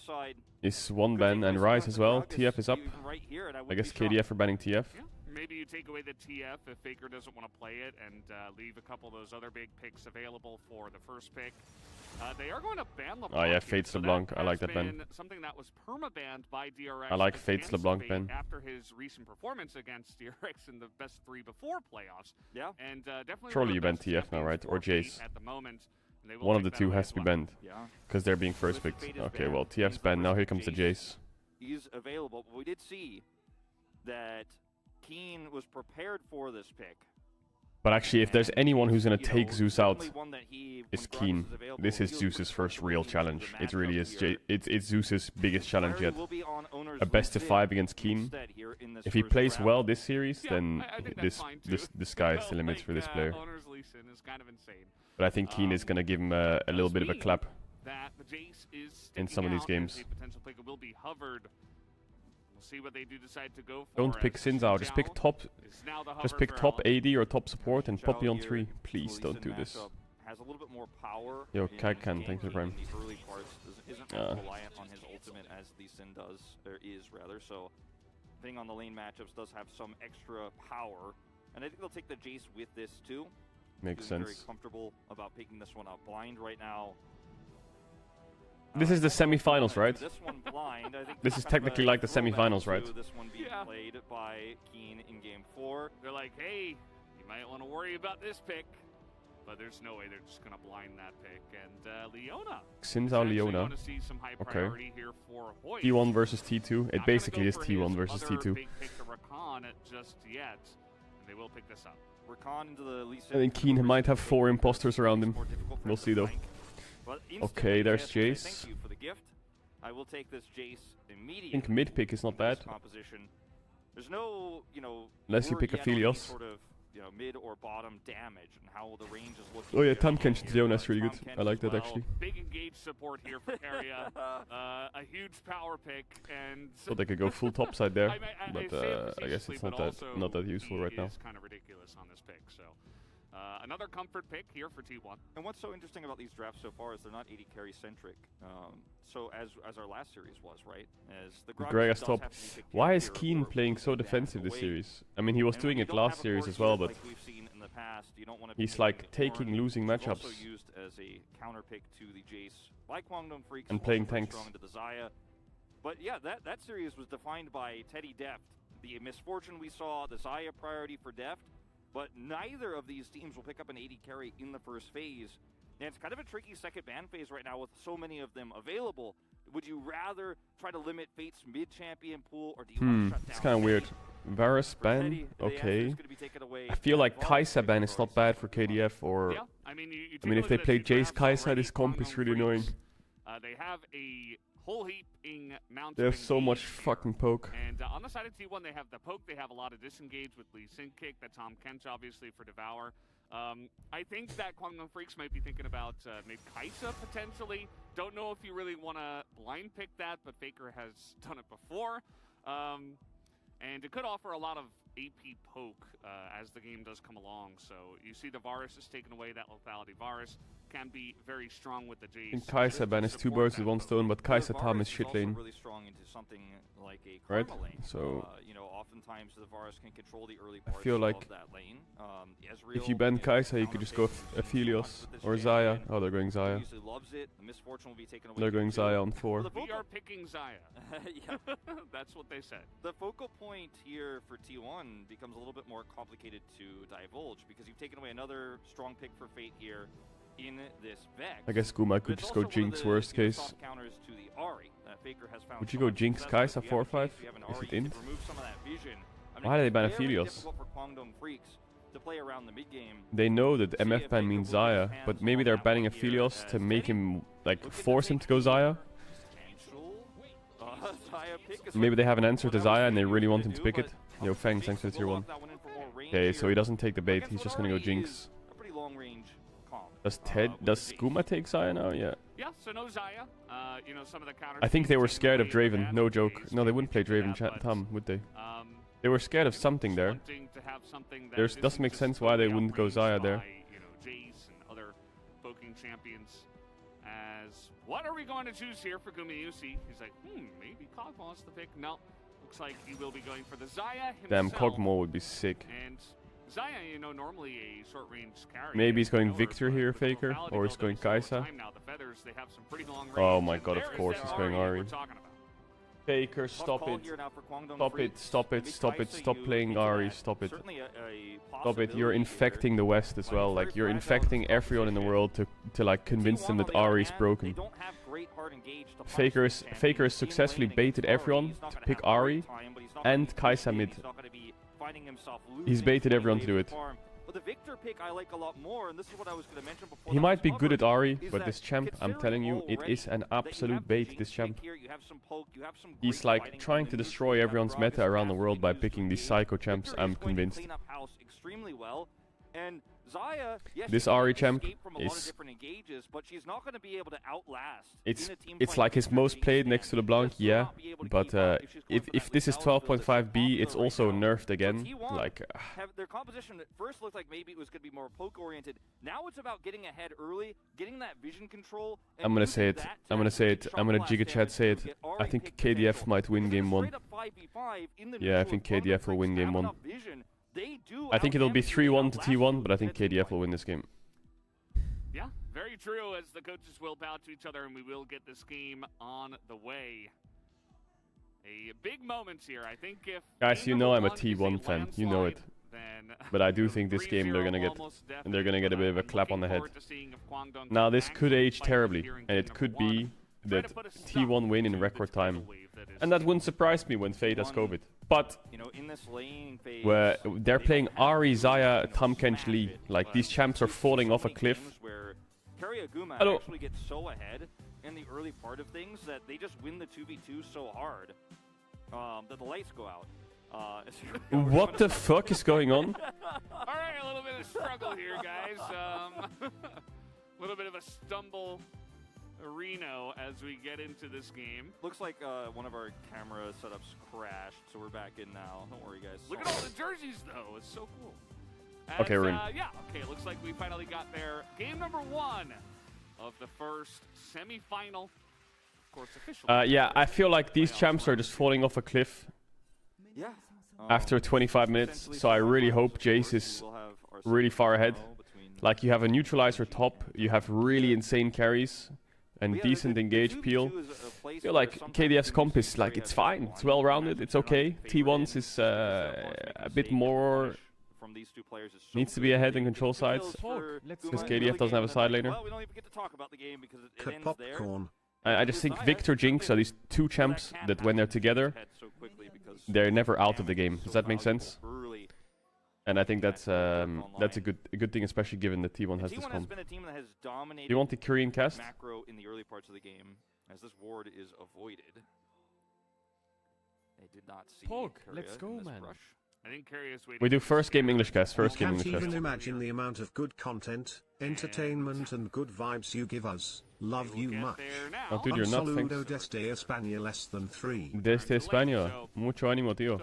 side is one ban and Rise as well. TF is up. Right here, and I guess KDF are banning TF. Yeah. Maybe you take away the TF if Faker doesn't want to play it and leave a couple of those other big picks available for the first pick. They are going to ban LeBlanc. Oh yeah, Fates LeBlanc. I like that ban. Something that was perma-banned by DRX. I like Fates LeBlanc ban. After his recent performance against DRX in the best 3 before playoffs. Yeah. And definitely Surely you ban TF now, right? Or Jace. At the moment. One of the two has to be banned. Yeah. Because they're being first picked. Okay, well, TF's banned. Now here comes the Jace. He's available. We did see that Keen was prepared for this pick. But actually, if there's anyone who's going to take Zeus out, it's Keen. This is Zeus's first real challenge. It really is. It's Zeus's biggest challenge yet. A best of 5 against Keen. If he plays well this series, then the sky is the limit for this player. But I think Keen is going to give him a little bit of a clap in some of these games. See what they do decide to go for. Don't pick Sinzao, just pick top AD or top support and pop me on 3. Please don't do this. Has a little bit more power. Yo, Kagkan, thanks for Prime. The early parts isn't as reliant on his ultimate as Lee Sin does, or is rather. So, depending on the lane matchups, does have some extra power, and I think they'll take the Jace with this too. Makes sense. Very comfortable about picking this one up. Blind right now. This is the semi-finals, right? This one blind. I think this is technically like the semi-finals, right? This one being played by Keen in game 4. They're like, hey, you might want to worry about this pick, but there's no way they're just gonna blind that pick. And Leona. Sinzao Leona. Okay. T1 versus T2. It basically is T1 versus T2. Just yet. They will pick this up. I think Keen might have 4 imposters around him. We'll see though. Okay, there's Jace. Thank you for the gift. I will take this Jace immediately. I think mid pick is not bad. There's no, unless you pick a Philios. Sort of, mid or bottom damage and how the range is looking. Oh yeah, Tam Kenshin's Leona is really good. I like that actually. Big engaged support here for Keria. A huge power pick, and so they could go full topside there, but I guess it's not that useful right now. It's kind of ridiculous on this pick, so. Another comfort pick here for T1. And what's so interesting about these drafts so far is they're not 80 carry centric. So as our last series was, right? As the Gragas top. Why is Keen playing so defensive this series? I mean, he was doing it last series as well, but he's like taking losing matchups and playing tanks. But yeah, that series was defined by Teddy Deft. The misfortune we saw, the Xayah priority for Deft. But neither of these teams will pick up an 80 carry in the first phase. And it's kind of a tricky second ban phase right now with so many of them available. Would you rather try to limit Fate's mid-champion pool, or do you want to shut down it's kind of weird. Varus ban, okay. I feel like Kai'Sa ban is not bad for KDF, or... Yeah, I mean, if they play Jace Kai'Sa, this comp is really annoying. They have a whole heaping amount. They have so much fucking poke. And on the side of T1, they have the poke. They have a lot of disengage with Lee Sin kick. That Tom Kench obviously for Devour. I think that Kwangdong Freaks might be thinking about maybe Kai'Sa potentially. Don't know if you really want to blind pick that, but Faker has done it before. And it could offer a lot of AP poke as the game does come along. So you see the Varus is taking away that lethality. Varus can be very strong with the Jace. I think Kai'Sa ban is 2 birds with 1 stone, but Kai'Sa Tam is shit lane. Really strong into something like a right? Lane. So oftentimes the Varus can control the early I parts feel like of that lane. if you ban Kai'Sa, you could just go Aphelios or Xayah. Oh, they're going Xayah. They're going Xayah on 4. We are picking Xayah. Yeah. That's what they said. The focal point here for T1 becomes a little bit more complicated to divulge because you've taken away another strong pick for Fate here in this Vex. I guess Guma could just go Jinx worst case. Would you go Jinx Kai'Sa 4-5? Is it int? Why do they ban Aphelios? They know that MF ban means Xayah, but maybe they're banning Aphelios to make him, like, force him to go Xayah? Maybe they have an answer to Xayah and they really want him to pick it. Yo, Fang, thanks for the tier 1. Okay, so he doesn't take the bait, he's just gonna go Jinx. Does Guma take Xayah now? Yeah. Yeah, so no Xayah. Some of the counters. I think they were scared of Draven, no joke. No, they wouldn't play Draven Tam, would they? They were scared of something there. There doesn't make sense why they wouldn't go Xayah there. Jace and other poking champions As what are we going to choose here for Gumayusi? He's like, maybe Kog'Maw wants to pick. No, looks like he will be going for the Xayah himself. Damn, Kog'Maw would be sick. And Xayah, you know, normally a short-range carry. Maybe he's going Victor here, Faker, or he's going Kai'Sa. Oh my god, of course he's going Ahri. Faker, stop it. Stop it, stop it, stop it, stop playing Ahri, stop it. Stop it, you're infecting the West as well. Like, you're infecting everyone in the world to like convince them that Ahri is broken. Faker has successfully baited everyone to pick Ahri and Kai'Sa mid. He's baited everyone to do it. But the Victor pick I like a lot more, and this is what I was going to mention before. He might be good at Ahri, but this champ, I'm telling you, it is an absolute bait, this champ. He's like trying to destroy everyone's meta around the world by picking these psycho champs, I'm convinced. And Xayah, yes, this Ahri champ is... It's like his most played next to LeBlanc, yeah. But if this is 12.5B, it's also nerfed again. Like... Their composition at first looked like maybe it was going to be more poke-oriented. Now it's about getting ahead early, getting that vision control... I'm gonna say it. I'm gonna say it. I'm gonna Giga Chat say it. I think KDF might win game 1. Yeah, I think KDF will win game 1. I think it'll be 3-1 to T1, but I think KDF will win this game. Yeah, very true, as the coaches will bow to each other, and we will get this game on the way. A big moment here, I think. If guys, you know I'm a T1 fan, you know it. But I do think this game they're gonna get a bit of a clap on the head. Now this could age terribly, and it could be that T1 win in record time. And that wouldn't surprise me when Fate has COVID. But where they're playing Ahri, Xayah, Tahm Kench, Lee. Like, these champs are falling off a cliff. Actually gets so ahead in the early part of things that they just win the 2v2 so hard that the lights go out. What the fuck is going on? Alright, a little bit of struggle here, guys. A little bit of a stumble. Reno as we get into this game. Looks like one of our camera setups crashed, so we're back in now. Don't worry, guys. Look at all the jerseys, though. It's so cool. As, okay, we're in. Yeah, okay, looks like we finally got there. Game number 1 of the first semi-final. Of course, officially. Yeah, I feel like these champs are just falling off a cliff. Yeah. After 25 minutes, so I really hope Jace is really far ahead. Like, you have a neutralizer top, you have really insane carries, and decent engage peel. I feel like KDF's comp is like, it's fine, it's well-rounded, it's okay. T1's is a bit more... Needs to be ahead in control sides, because KDF doesn't have a side laner. I just think Victor, Jinx are these two champs that when they're together, they're never out of the game. Does that make sense? And I think that's a good thing, especially given that T1 has this comp. Do you want the Korean cast? Macro in the early parts of the game, as this ward is avoided. They did not see let's go, man. Rush. I think we do first game English cast. First game English cast. Can't even imagine the amount of good content, entertainment, and good vibes you give us. Love you much. Oh, dude, you're not. Thanks. Desde España less than 3. Desde España. Mucho ánimo, tío.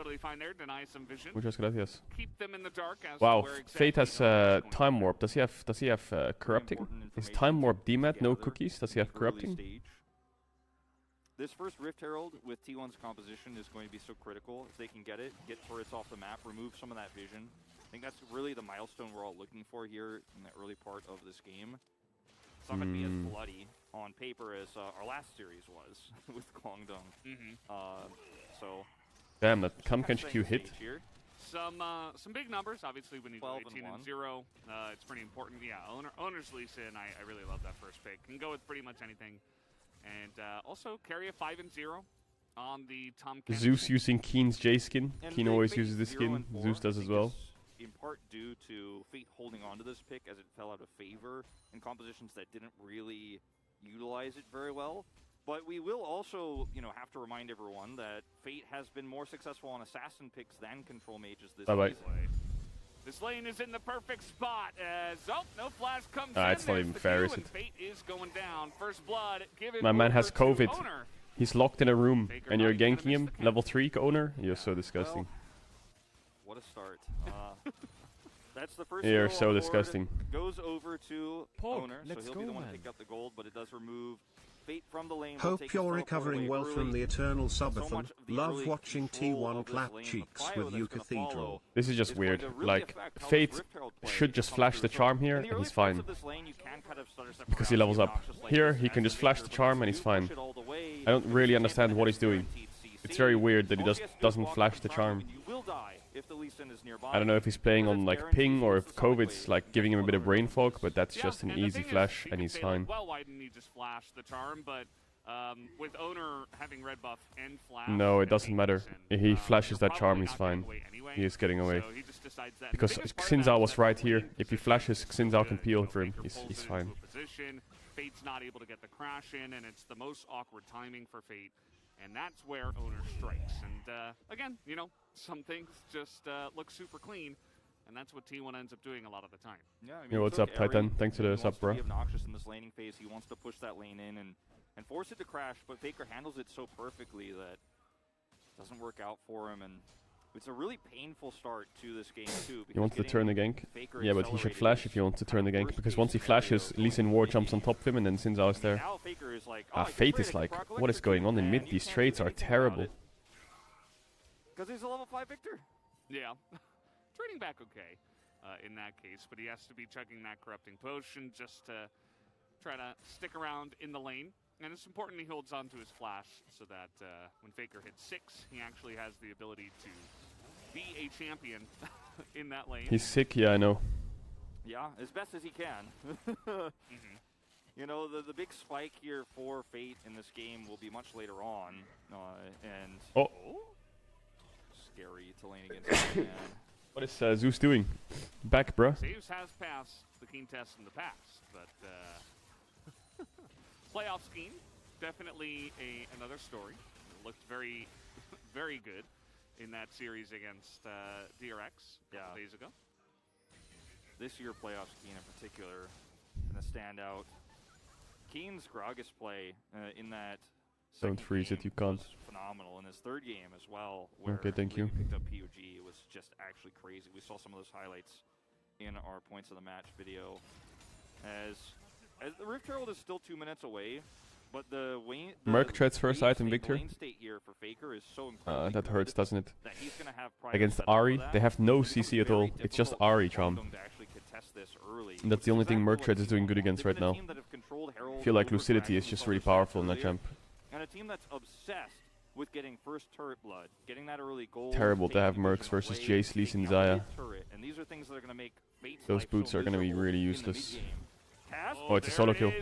Muchas gracias. Wow, Fate has time warp. Does he have corrupting? Is time warp DMAT? No cookies? Does he have corrupting? This first Rift Herald with T1's composition is going to be so critical. If they can get it, get turrets off the map, remove some of that vision. I think that's really the milestone we're all looking for here in the early part of this game. It's not going to be as bloody on paper as our last series was with Guangdong. So, damn, that Kamkench Q hit. Some big numbers, obviously, when you go 18-0. It's pretty important. Yeah, owner's Lee Sin, I really love that first pick. Can go with pretty much anything. And also carry a 5-0 on the Tahm Kench. Zeus using Keen's J skin. Keen always uses this skin. Zeus does as well. In part due to Fate holding on to this pick as it fell out of favor in compositions that didn't really utilize it very well. But we will also, have to remind everyone that Fate has been more successful on assassin picks than control mages this season. This lane is in the perfect spot as no flash comes in. It's not even fair, is it? Fate is going down. First blood given. My man has COVID. He's locked in a room, and you're ganking him. Level 3 owner. You're so disgusting. Well, what a start. That's the first. You're so disgusting. Goes over to Owner, so let's he'll go, be the one to man. pick up the gold, but it does remove Fate from the lane. Hope you're recovering well from the eternal subathon. Love watching T1 clap cheeks with you, Cathedral. This is just weird. Like, Fate should just flash the charm here, and he's fine. Because he levels up. Here, he can just flash the charm, and he's fine. I don't really understand what he's doing. It's very weird that he doesn't flash the charm. I don't know if he's playing on like ping or if COVID's like giving him a bit of brain fog, but that's just an easy flash and he's fine. Well, why didn't he just flash the charm? But with Owner having red buff and flash, no, it doesn't matter. If he flashes that charm, he's fine. He is getting away. Because Xin was right here. If he flashes, Xin can peel for him. He's fine. Fate's not able to get the crash in, and it's the most awkward timing for Fate. And that's where Owner strikes. And again, you know, some things just look super clean, and that's what T1 ends up doing a lot of the time. Yeah, I mean, yo, what's up, Titan? Thanks for the sub, bro. He wants to be obnoxious in this laning phase. He wants to push that lane in and force it to crash, but Faker handles it so perfectly that it doesn't work out for him. And it's a really painful start to this game, too. He wants to turn the gank. Yeah, but he should flash if he wants to turn the gank, because once he flashes, Lee Sin Ward jumps on top of him, and then Xin Zhao is there. Fate is like, what is going on in mid? These trades are terrible. Because he's a level 5 Victor. Yeah. Trading back okay in that case, but he has to be chugging that Corrupting Potion just to try to stick around in the lane. And it's important he holds on to his flash so that when Faker hits 6, he actually has the ability to be a champion in that lane. He's sick, yeah, I know. Yeah, as best as he can. You know, the big spike here for Fate in this game will be much later on. And scary to lane against him, man. What is Zeus doing? Back, bruh. Zeus has passed the Keen test in the past, but playoff scheme, definitely another story. It looked very, very good in that series against DRX a couple days ago. This year playoff scheme in particular, going to stand out. Keen's Gragas play in that don't freeze it, you can't. Phenomenal in his third game as well. Where okay, thank you. He picked up POG. It was just actually crazy. We saw some of those highlights in our points of the match video. As the Rift Herald is still 2 minutes away, but the Merc trades first item, Victor. State here for Faker is so incredible. That hurts, doesn't it? That he's gonna have against Ahri, they have no CC at all. It's just Ahri charm. That's the only thing Merc trades is doing good against right now. I feel like Lucidity is just really powerful in that champ. And a team that's obsessed with getting first turret blood, getting that early goal. Terrible to have Mercs versus Jace, Lee Sin, Xayah. And these are things that are going to make those boots are going to be really useless. Oh, it's a solo kill. He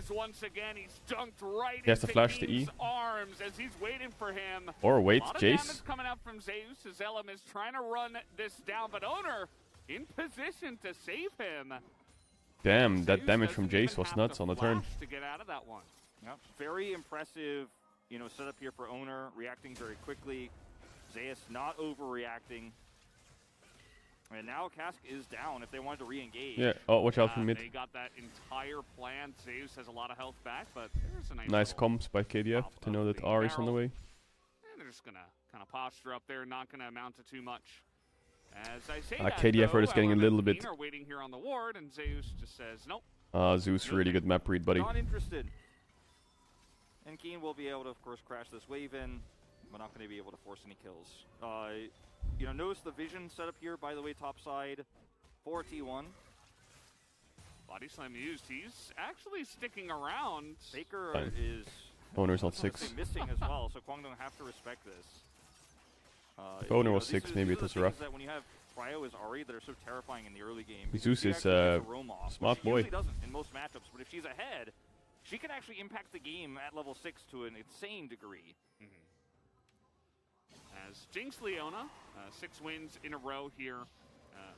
has to flash the E. Arms as he's waiting for him. Or wait, Jace. Coming up from Zeus as Elam is trying to run this down, but Owner in position to save him. Damn, that damage from Jace was nuts on the turn. To get out of that one. Yep, very impressive. You know, setup here for Owner, reacting very quickly. Zeus not overreacting. And now Cask is down if they wanted to re-engage. Yeah, oh, watch out from mid. They got that entire plan. Zeus has a lot of health back, but there's a nice comms by KDF to know that Ahri's on the way. And they're just going to kind of posture up there, not going to amount to too much. As I say KDF are just getting a little bit. Waiting here on the ward, and Zeus just says, nope. Zeus, really good map read, buddy. Not interested. And Keen will be able to, of course, crash this wave in, but not going to be able to force any kills. You know, notice the vision setup here, by the way, top side for T1. Body slam used. He's actually sticking around. Faker is Owner's on 6. Missing as well, so Kwangdong have to respect this. If Owner was 6, maybe it was rough. That when you have Cryo as Ahri that are so terrifying in the early game. Zeus is smart boy. She doesn't in most matchups, but if she's ahead, she can actually impact the game at level 6 to an insane degree. As Jinx Leona, 6 wins in a row here,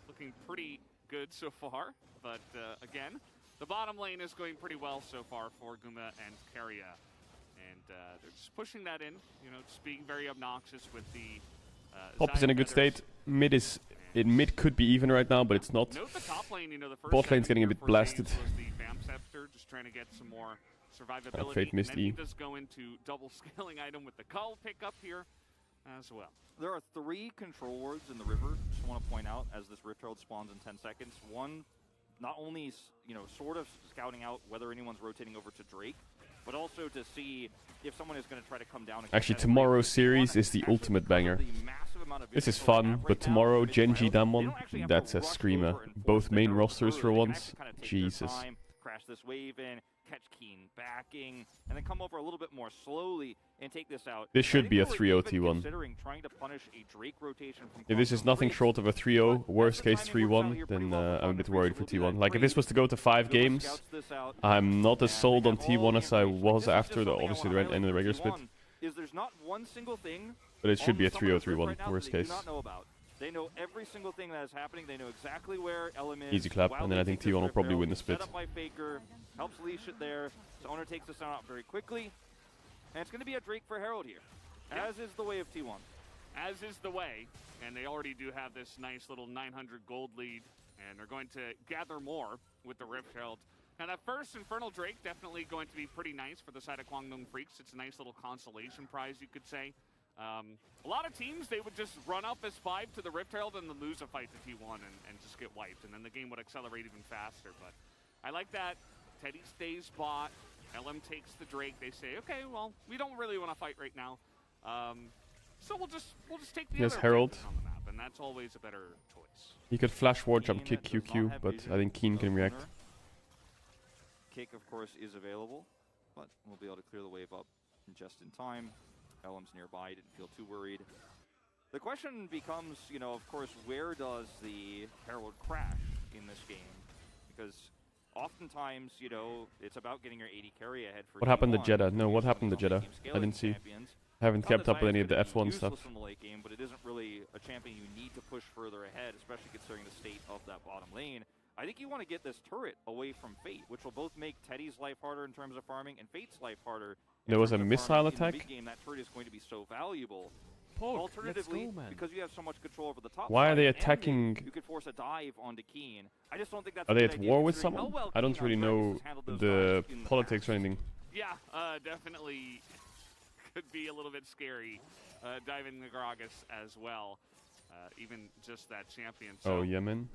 looking pretty good so far. But again, the bottom lane is going pretty well so far for Guma and Keria. And they're just pushing that in, you know, just being very obnoxious with the Top is in a good state. Mid could be even right now, but it's not. Note the top lane, you know, the first bot lane's getting a bit blasted. Was the Bam Scepter, just trying to get some more survivability. Fate missed and then E. he does go into double scaling item with the Cull pickup here as well. There are 3 control wards in the river, as also want to point out as this Rift Herald spawns in 10 seconds. One, not only, sort of scouting out whether anyone's rotating over to Drake, but also to see if someone is going to try to come down. Actually, tomorrow's series is the ultimate banger. This is fun, but tomorrow, Genji Damwon, that's a screamer. Both main rosters for once. Jesus. Crash this wave in, catch Keen backing, and then come over a little bit more slowly and take this out. This should be a 3-0 T1. If this is nothing short of a 3-0, worst case 3-1, then I'm a bit worried for T1. Like, if this was to go to 5 games, I'm not as sold on T1 as I was after obviously the end of the regular split. But it should be a 3-0, 3-1, worst case. They know every single thing that is happening. They know exactly where Elem is. Easy clap, and then I think T1 will probably win the split. Set up by Faker, helps leash it there. So Owner takes this out very quickly. And it's going to be a Drake for Herald here, as is the way of T1. As is the way, and they already do have this nice little 900 gold lead, and they're going to gather more with the Rift Herald. Now that first Infernal Drake definitely going to be pretty nice for the side of Kwangdong Freaks. It's a nice little consolation prize, you could say. A lot of teams, they would just run up as 5 to the Rift Herald and then lose a fight to T1 and just get wiped, and then the game would accelerate even faster. But I like that. Teddy stays bot. LM takes the Drake. They say, okay, well, we don't really want to fight right now, so we'll just take the other Herald on the map, and that's always a better choice. He could flash ward jump, kick QQ, but I think Keen can react. Kick, of course, is available, but we'll be able to clear the wave up just in time. Elm's nearby, didn't feel too worried. The question becomes, of course, where does the Herald crash in this game? Because oftentimes, it's about getting your 80 carry ahead for What happened to Jeddah? No, what happened to Jeddah? I didn't see. I haven't kept up with any of the F1 stuff. In the late game, but it isn't really a champion you need to push further ahead, especially considering the state of that bottom lane. I think you want to get this turret away from Fate, which will both make Teddy's life harder in terms of farming and Fate's life harder. There was a missile attack. In the game, that turret is going to be so valuable. Alternatively, because you have so much control over the top. Why are they attacking? You could force a dive onto Keen. I just don't think that's. Are they at war with someone? I don't really know the politics or anything. Yeah, definitely could be a little bit scary. Diving the Gragas as well. Even just that champion. So, oh, Yemen.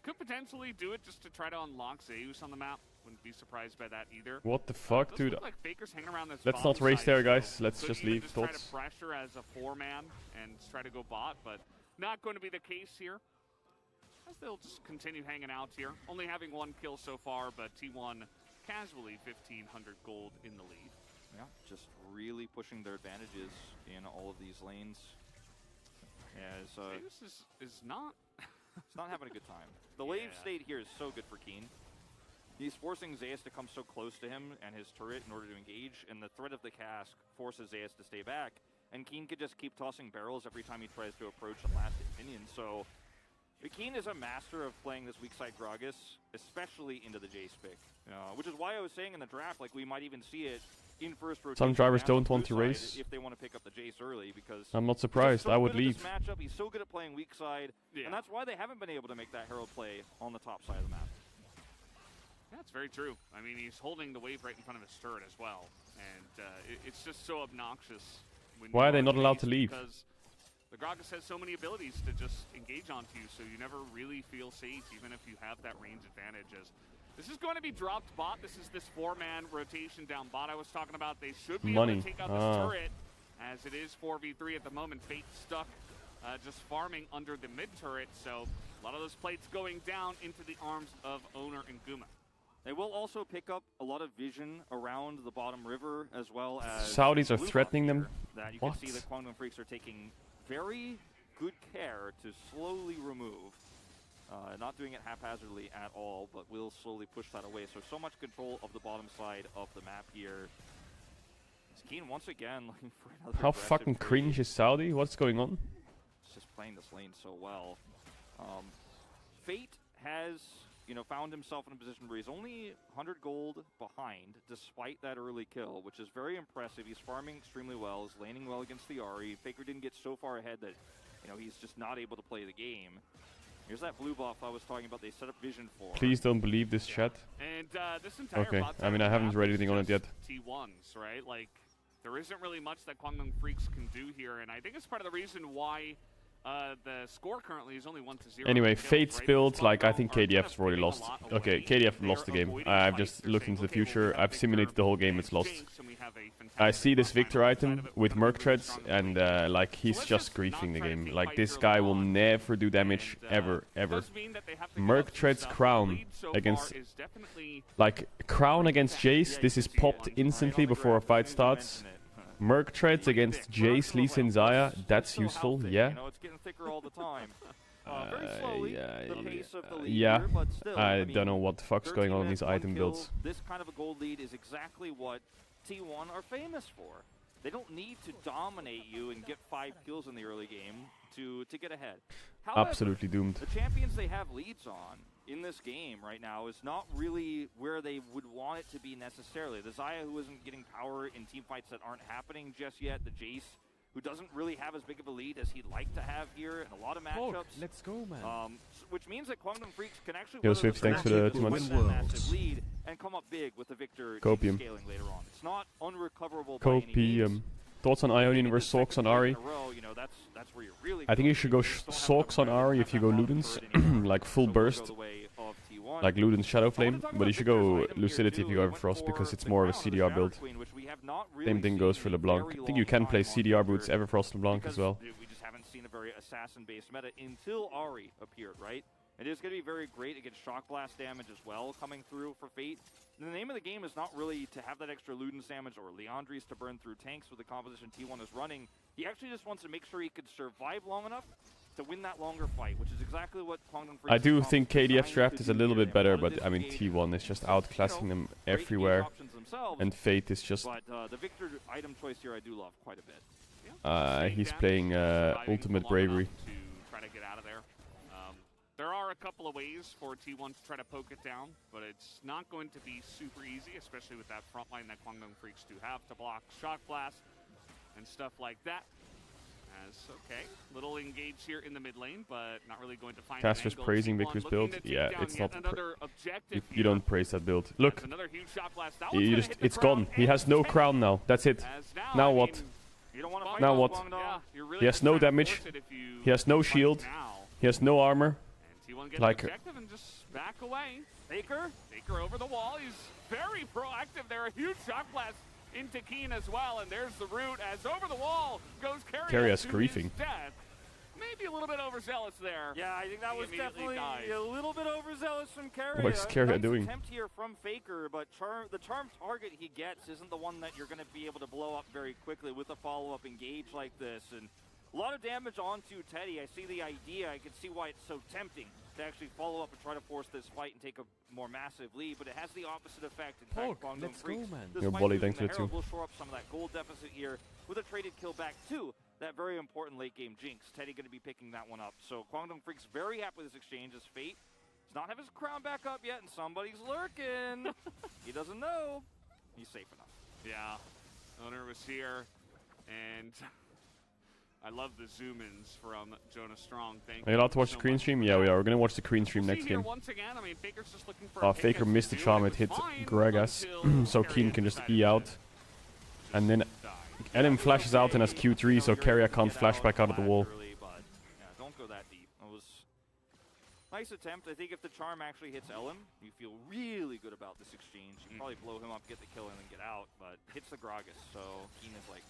Could potentially do it just to try to unlock Zeus on the map. Wouldn't be surprised by that either. What the fuck, dude? Like Faker's hanging around this Let's not race there, guys. Let's so just leave. Just try to pressure as a 4-man and try to go bot, but not going to be the case here. As they'll just continue hanging out here. Only having 1 kill so far, but T1 casually 1,500 gold in the lead. Yeah, just really pushing their advantages in all of these lanes. As Zeus is not... It's not having a good time. The wave state here is so good for Keen. He's forcing Zeus to come so close to him and his turret in order to engage, and the threat of the cask forces Zeus to stay back. And Keen could just keep tossing barrels every time he tries to approach the last minion. So Keen is a master of playing this weak side Gragas, especially into the Jace pick. Which is why I was saying in the draft, like, we might even see it in first rotation. Some drivers don't want to race. If they want to pick up the Jace early, because I'm not surprised. I would leave. Matchup. He's so good at playing weak side, and that's why they haven't been able to make that Herald play on the top side of the map. That's very true. I mean, he's holding the wave right in front of his turret as well, and it's just so obnoxious. Why are they not allowed to leave? Because the Gragas has so many abilities to just engage onto you, so you never really feel safe, even if you have that range advantage. As this is going to be dropped bot. This is this 4-man rotation down bot I was talking about. They should be able to take out this turret, as it is 4v3 at the moment. Fate stuck just farming under the mid turret, so a lot of those plates going down into the arms of Owner and Guma. They will also pick up a lot of vision around the bottom river, as well as Saudis are threatening them. That you can see that Kwangdong Freaks are taking very good care to slowly remove. Not doing it haphazardly at all, but will slowly push that away. So much control of the bottom side of the map here. Keen once again looking for another. How fucking cringe is Saudi? What's going on? It's just playing this lane so well. Fate has, found himself in a position where he's only 100 gold behind, despite that early kill, which is very impressive. He's farming extremely well. He's laning well against the Ahri. Faker didn't get so far ahead that, he's just not able to play the game. Here's that blue buff I was talking about. They set up vision for. Please don't believe this chat. And this entire bot I mean, I haven't read anything on it yet. T1s, right? Like, there isn't really much that Kwangdong Freaks can do here, and I think it's part of the reason why The score currently is only 1-0. Anyway, Fate's build, like, I think KDF's already lost. Okay, KDF lost the game. I've just looked into the future. I've simulated the whole game. It's lost. I see this Victor item with Merc Treads, and, like, he's just griefing the game. Like, this guy will never do damage, ever, ever. Merc Treads Crown against... Like, Crown against Jace, this is popped instantly before a fight starts. Merc Treads against Jace, Lee Sin, Zaya, that's useful, yeah. Yeah, I don't know what the fuck's going on in these item builds. This kind of a gold lead is exactly what T1 are famous for. They don't need to dominate you and get 5 kills in the early game to get ahead. However, absolutely doomed. The champions they have leads on in this game right now is not really where they would want it to be necessarily. The Zaya, who isn't getting power in team fights that aren't happening just yet. The Jace, who doesn't really have as big of a lead as he'd like to have here in a lot of matchups. Let's go, man. Which means that Quantum Freaks can actually Yo, Swift, thanks for the 2 months. Massive lead and come up big with the Victor Copium. scaling later on. It's not unrecoverable by any means. Thoughts on Ionian versus Sorks on Ahri? I think you should go Sorks on Ahri if you go Ludens, like full burst, like Ludens Shadow Flame, but you should go Lucidity if you go Everfrost because it's more of a CDR build. Same thing goes for LeBlanc. I think you can play CDR boots Everfrost LeBlanc as well. We just haven't seen a very assassin-based meta until Ahri appeared, right? It is going to be very great against Shock Blast damage as well coming through for Fate. And the name of the game is not really to have that extra Ludens damage or Leandri's to burn through tanks with the composition T1 is running. He actually just wants to make sure he could survive long enough to win that longer fight, which is exactly what Quantum Freaks I do think KDF's draft is a little bit better, but I mean T1 is just outclassing them everywhere, and Fate is just... But the Victor item choice here I do love quite a bit. He's playing Ultimate Bravery. To try to get out of there. There are a couple of ways for T1 to try to poke it down, but it's not going to be super easy, especially with that front line that Quantum Freaks do have to block Shock Blast and stuff like that. Okay, little engage here in the mid lane, but not really going to find Caster's praising Victor's build. Yeah, it's not. You don't praise that build. Look, it's gone. He has no crown now. That's it. Now what? Now what? He has no damage. He has no shield. He has no armor. Like, and just back away. Faker over the wall. He's very proactive there. A huge Shock Blast into Keen as well, and there's the root as over the wall goes Keria griefing. Maybe a little bit overzealous there. Yeah, I think that was definitely a little bit overzealous from Keria. What is Keria doing? Attempt here from Faker, but the charm target he gets isn't the one that you're going to be able to blow up very quickly with a follow-up engage like this. And a lot of damage onto Teddy. I see the idea. I can see why it's so tempting to actually follow up and try to force this fight and take a more massive lead, but it has the opposite effect. In fact, let's go, man. Your volley, thanks for it too. We'll shore up some of that gold deficit here with a traded kill back to that very important late game Jinx. Teddy going to be picking that one up. So Quantum Freaks very happy with this exchange as Fate does not have his crown back up yet, and somebody's lurking. He doesn't know. He's safe enough. Yeah, Owner was here, and I love the zoom-ins from Jonah Strong. Thank you. Are you allowed to watch the Korean stream? Yeah, we are. We're gonna watch the Korean stream next game. Once again, I mean, Faker's just looking for Faker missed the charm. It hit Gragas, so Keen can just E out. And then Adam flashes out and has Q3, so Keria can't flash back out of the wall. Don't go that deep. It was nice attempt. I think if the charm actually hits Ellen, you feel really good about this exchange. You can probably blow him up, get the kill, and then get out. But hits the Gragas, so Keen is like,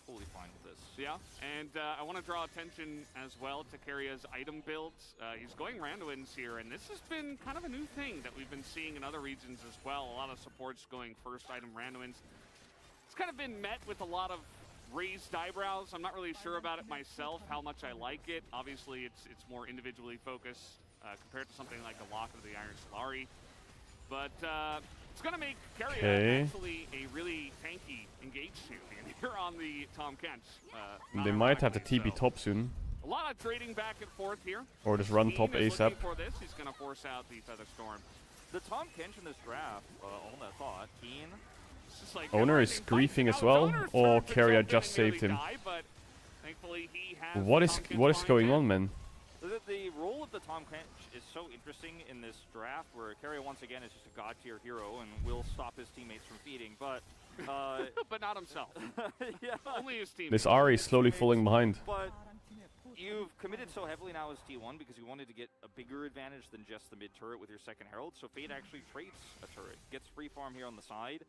totally fine with this. Yeah, and I want to draw attention as well to Keria's item builds. He's going Randuin's here, and this has been kind of a new thing that we've been seeing in other regions as well. A lot of supports going first item Randuin's. It's kind of been met with a lot of raised eyebrows. I'm not really sure about it myself, how much I like it. Obviously, it's more individually focused compared to something like a Lock of the Iron Solari. But it's going to make Keria actually a really tanky engage champion here on the Tom Kench. They might have the TP top soon. A lot of trading back and forth here. Or just run top ASAP. For this, he's going to force out the Feather Storm. The Tom Kench in this draft, hold that thought, Keen. Like Owner is griefing as well, or Keria just saved him. What is going on, man? The role of the Tom Kench is so interesting in this draft, where Keria once again is just a god tier hero and will stop his teammates from feeding, but but not himself. Yeah. Only his team. This Ahri is slowly falling behind. But you've committed so heavily now as T1 because you wanted to get a bigger advantage than just the mid turret with your second Herald. So Fate actually trades a turret, gets free farm here on the side.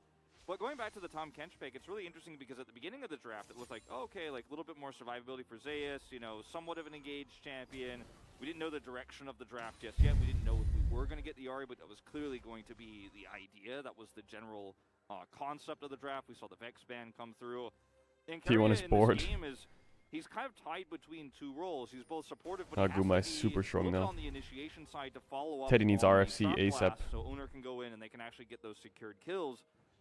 But going back to the Tom Kench pick, it's really interesting because at the beginning of the draft, it looked like, oh, okay, like a little bit more survivability for Zeus, you know, somewhat of an engaged champion. We didn't know the direction of the draft just yet. We didn't know if we were going to get the Ahri, but that was clearly going to be the idea. That was the general concept of the draft. We saw the Vex ban come through. And T1 is bored. He's kind of tied between two roles. He's both supportive, but Guma is super strong now. On the initiation side to follow up Teddy needs RFC ASAP. So Owner can go in and they can actually get those secured kills.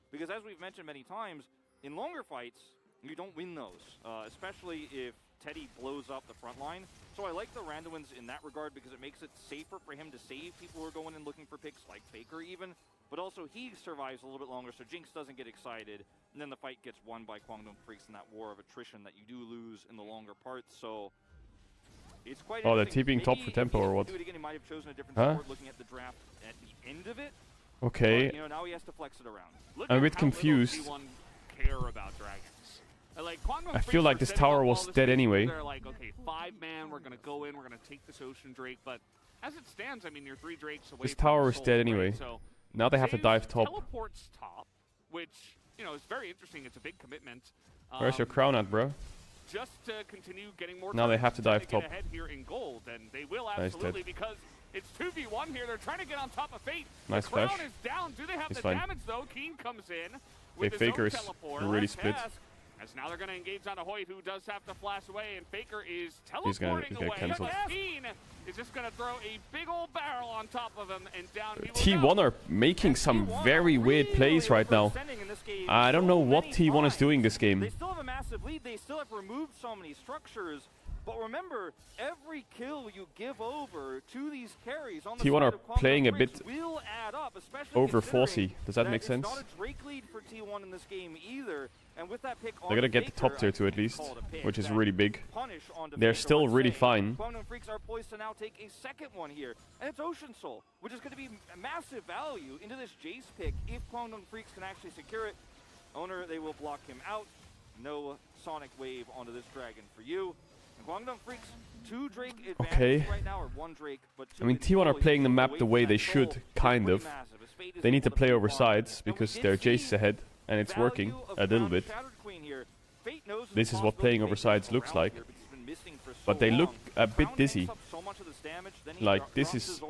Because as we've mentioned many times, in longer fights, you don't win those, especially if Teddy blows up the front line. So I like the Randuins in that regard because it makes it safer for him to save people who are going and looking for picks like Faker even. But also he survives a little bit longer so Jinx doesn't get excited. And then the fight gets won by Kwangdong Freaks in that war of attrition that you do lose in the longer parts. So it's quite they're TPing top for tempo or what? Do it again, he might have chosen a different support looking at the draft at the end of it. Okay. But, you know, now he has to flex it around. I'm a bit confused. Care about dragons. Like, I feel like this tower was dead anyway. They're like, okay, 5-man, we're gonna go in, we're gonna take this Ocean Drake, but as it stands, I mean, you're 3 Drakes away. This tower is dead anyway. So now they have to dive top. Teleports top, which, you know, is very interesting. It's a big commitment. Where's your crown at, bro? Just to continue getting more. Now they have to dive top. Ahead here in gold, and they will absolutely because it's 2v1 here. They're trying to get on top of Fate. Nice the crown flash. is down. Do they have He's the fine. damage though? Keen comes in with his Faker own is teleport. really split. As now they're going to engage on a Hoyt, who does have to flash away, and Faker is He's teleporting gonna away. cancel. Keen is just going to throw a big old barrel on top of him, and down he will T1 are making some very weird plays right now. I don't know what T1 is doing this game. They still have a massive lead. They still have removed so many structures. But remember, every kill you give over to these carries on the T1 are side of playing a bit will add up, especially over Forsey. Does that make sense? It's not a Drake lead for T1 in this game either. And with that pick they're gonna get the top tier 2 at least, which is really big. They're still really fine. Kwangdong Freaks are poised to now take a second one here. And it's Ocean Soul, which is going to be a massive value into this Jace pick if Kwangdong Freaks can actually secure it. Owner, they will block him out. No Sonic Wave onto this dragon for you. Kwangdong Freaks, 2 Drake advantage right now, or 1 Drake, but 2 I mean, T1 are playing the map the way they should, kind of. They need to play over sides because their Jace is ahead, and it's working a little bit. This is what playing over sides looks like. But they look a bit dizzy. Like, this is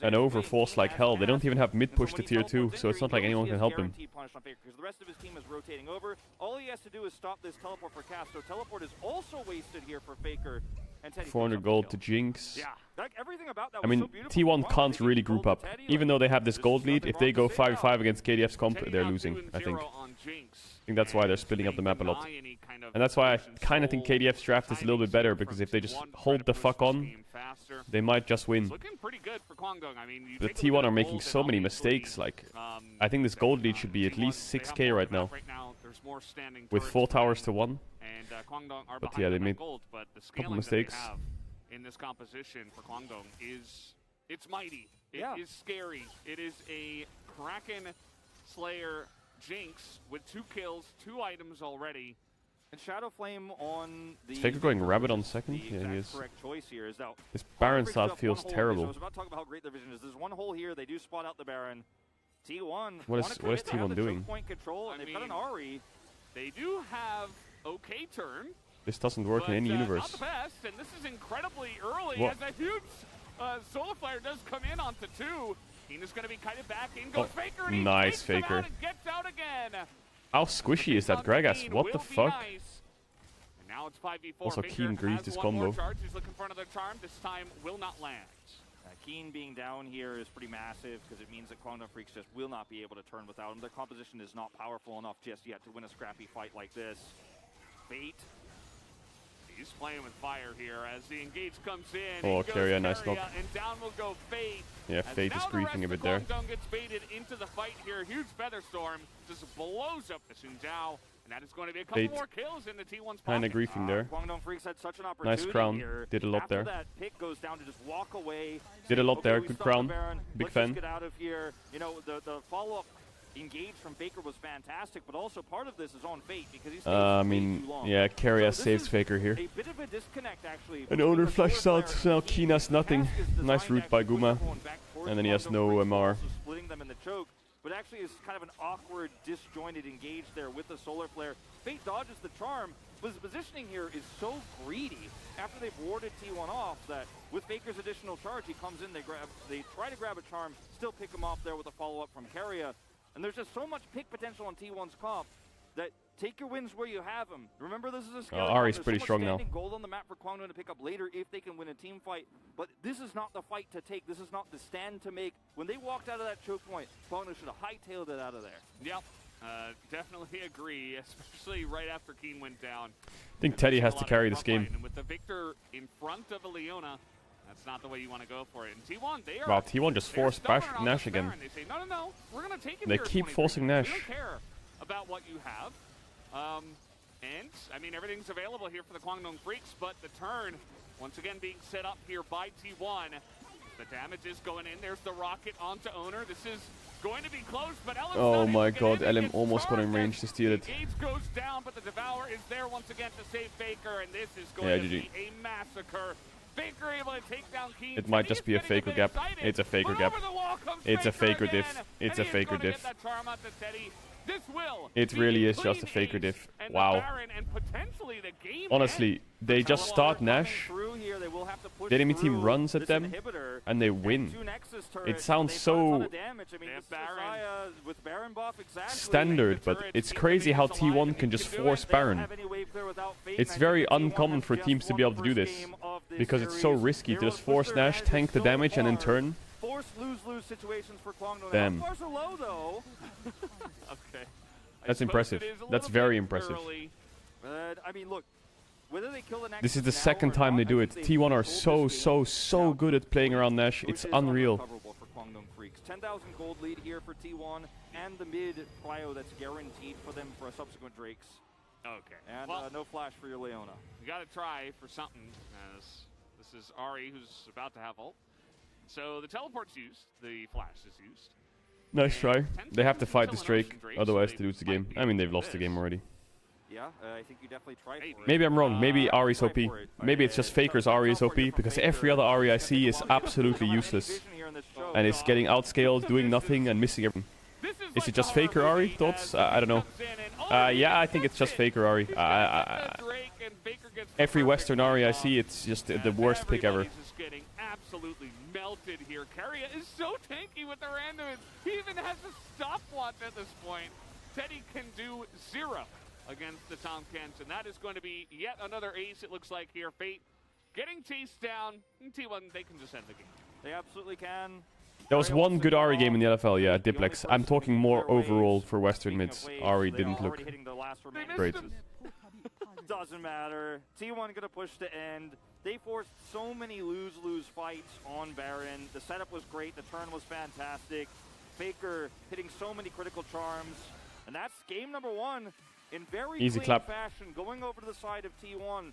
an overforce like hell. They don't even have mid-push to tier 2, so it's not like anyone can help him. The rest of his team is rotating over. All he has to do is stop this teleport for cast, so teleport is also wasted here for Faker. And Teddy 400 gold to Jinx. Yeah, like everything about that I mean, T1 can't really group up. Even though they have this gold lead, if they go 5-5 against KDF's comp, they're losing, I think. I think that's why they're splitting up the map a lot. And that's why I kind of think KDF's draft is a little bit better, because if they just hold the fuck on, they might just win. The T1 are making so many mistakes, like, I think this gold lead should be at least 6k right now. With 4 towers to 1. But yeah, they made a couple mistakes. In this composition for Kwangdong it's mighty. It is scary. It is a Kraken Slayer Jinx with 2 kills, 2 items already. And Shadow Flame on the... Is Faker going Rabbit on second? Yeah, he is. Correct choice here is that this Baron start feels terrible. I was about to talk about how great their vision is. There's 1 hole here. They do spot out the Baron. T1. What is T1 doing? Point control, and they've got an Ahri. They do have okay turn. This doesn't work in any universe. Not the best, and this is incredibly early as a huge Solar Flare does come in onto 2. Keena's going to be kited back. In goes Faker, and he nice Faker. Out and gets out again. How squishy is that Gragas? What the fuck? Nice. And now it's 5v4. Also, Faker Keen greased his combo. He's looking for another charm. This time will not land. Keen being down here is pretty massive because it means that Kwangdong Freaks just will not be able to turn without him. Their composition is not powerful enough just yet to win a scrappy fight like this. Fate. He's playing with fire here as the engage comes in. Oh, Keria, nice knock. And down will go Fate. Yeah, Fate is griefing a bit there. Kwangdong gets baited into the fight here. Huge Feather Storm just blows up the Sun Jiao. And that is going to be a couple more kills in the T1's pocket. Kind of griefing there. Kwangdong Freaks had such an opportunity. Nice crown. Here. Did a lot there. That pick goes down to just walk away. Did a lot there. Good crown. Big fan. Let's get out of here. You know, the follow-up engage from Faker was fantastic, but also part of this is on Fate because he's I mean, yeah, Keria saves Faker here. A bit of a disconnect actually. An owner flashes out, now Keen has nothing. Nice route by Guma. And then he has no MR. Splitting them in the choke, but actually is kind of an awkward, disjointed engage there with the Solar Flare. Fate dodges the charm, but his positioning here is so greedy after they've warded T1 off that with Faker's additional charge, he comes in, they try to grab a charm, still pick him off there with a follow-up from Keria. And there's just so much pick potential on T1's comp that take your wins where you have them. Remember, this is a scary Ari's pretty strong now. Gold on the map for Kwangdong to pick up later if they can win a team fight. But this is not the fight to take. This is not the stand to make. When they walked out of that choke point, Kwangdong should have hightailed it out of there. Yep. Definitely agree, especially right after Keen went down. I think Teddy has to carry this game. And with the Victor in front of a Leona, that's not the way you want to go for it. And T1, they are. Wow, T1 just forced Nash again. They say, no, we're going to take it. They keep forcing Nash. We don't care about what you have. And, I mean, everything's available here for the Kwangdong Freaks, but the turn, once again, being set up here by T1. The damage is going in. There's the rocket onto Owner. This is going to be close, but Elim's oh my god, Elim almost got in range to steal it. Gage goes down, but the Devour is there once again to save Faker, and this is going to be a massacre. Faker able to take down Keen. It might just be a Faker gap. It's a Faker gap. It's a Faker diff. It's a Faker diff. It really is just a Faker diff. Wow. Honestly, they just start Nash, the enemy team runs at them, and they win. It sounds so standard, but it's crazy how T1 can just force Baron. It's very uncommon for teams to be able to do this, because it's so risky to just force Nash, tank the damage, and then turn. Lose situations for Kwangdong. Damn. Bars are low though. Okay. That's impressive. That's very impressive. I mean, look, whether they kill the next. This is the second time they do it. T1 are so good at playing around Nash. It's unreal. For Kwangdong Freaks. 10,000 gold lead here for T1 and the mid prio that's guaranteed for them for a subsequent Drakes. Okay. And no flash for your Leona. You got to try for something, as this is Ari who's about to have ult. So the teleport's used, the flash is used. Nice try. They have to fight this Drake, otherwise they lose the game. I mean, they've lost the game already. Yeah, I think you definitely tried for it. Maybe I'm wrong. Maybe Ari's OP. Maybe it's just Faker's Ari is OP, because every other Ari I see is absolutely useless. And is getting outscaled, doing nothing, and missing everything. Is it just Faker Ari? Thoughts? I don't know. Yeah, I think it's just Faker Ari. Every Western Ari I see, it's just the worst pick ever. Absolutely melted here. Keria is so tanky with the randoms. He even has a stopwatch at this point. Teddy can do 0 against the Tom Kent, and that is going to be yet another ace, it looks like here. Fate getting chased down. T1, they can just end the game. They absolutely can. There was one good Ari game in the NFL, yeah, Diplex. I'm talking more overall for Western mids. Ari didn't look great. Doesn't matter. T1 gonna push to end. They forced so many lose-lose fights on Baron. The setup was great. The turn was fantastic. Faker hitting so many critical charms. And that's game number 1 in very easy clean clap fashion, going over to the side of T1.